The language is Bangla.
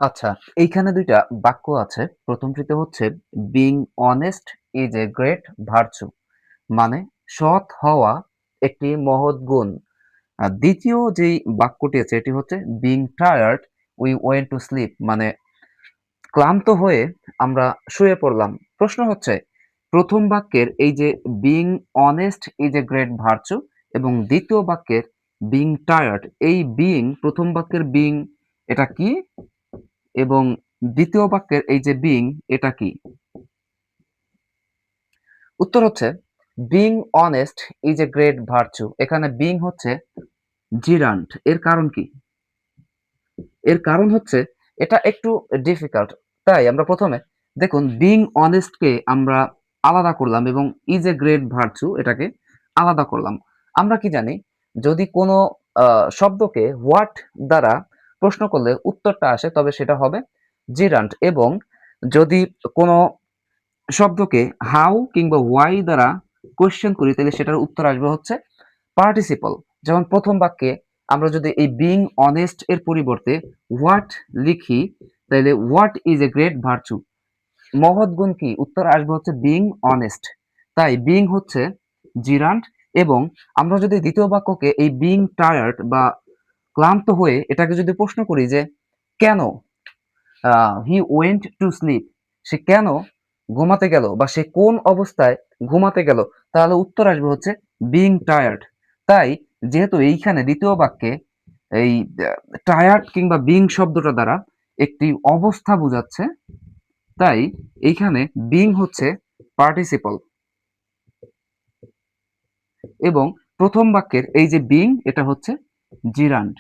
আচ্ছা, এইখানে ২ টা বাক্য আছে। প্রথমটিতে হচ্ছে being honest is a great virtue মানে সৎ হওয়া একটি মহৎ গুণ। আর দ্বিতীয় যেই বাক্যটি আছে এটি হচ্ছে being tired we went to sleep মানে ক্লান্ত হয়ে আমরা শুয়ে পড়লাম। প্রশ্ন হচ্ছে ১ম বাক্যের এই যে being honest is a great virtue এবং দ্বিতীয় বাক্যের being tired এই being ১ম বাক্যের being এটা কি? এবং দ্বিতীয় বাক্যের এই যে being এটা কি? উত্তর হচ্ছে being honest is a great virtue এখানে being হচ্ছে gerund এর কারণ কি? এর কারণ হচ্ছে এটা একটু ডিফিকাল্ট। তাই আমরা ১ম এ দেখুন being honest কে আমরা আলাদা করলাম এবং is a great virtue এটাকে আলাদা করলাম। আমরা কি জানি যদি কোনো আ শব্দকে what দ্বারা প্রশ্ন করলে উত্তরটা আসে তবে সেটা হবে gerund এবং যদি কোনো শব্দকে হাউ কিংবা ওয়াই দ্বারা কোয়েশ্চেন করি তাহলে সেটার উত্তর আসবে হচ্ছে পার্টিসিপল। যেমন ১ম বাক্যে আমরা যদি এই being honest এর পরিবর্তে what লিখি তাইলে what is a great virtue মহৎ গুণ কি? উত্তর আসবে হচ্ছে being honest। তাই being হচ্ছে gerund এবং আমরা যদি দ্বিতীয় বাক্যকে এই being tired বা ক্লান্ত হয়ে এটাকে যদি প্রশ্ন করি যে কেন? he went to sleep সে কেন ঘুমাতে গেল বা সে কোন অবস্থায় ঘুমাতে গেল তাহলে উত্তর আসবে হচ্ছে being tired তাই যেহেতু এইখানে দ্বিতীয় বাক্যে এই টায়ার্ড কিংবা being শব্দটা দ্বারা একটি অবস্থা বোঝাচ্ছে তাই এইখানে being হচ্ছে পার্টিসিপল এবং প্রথম বাক্যের এই যে being এটা হচ্ছে gerund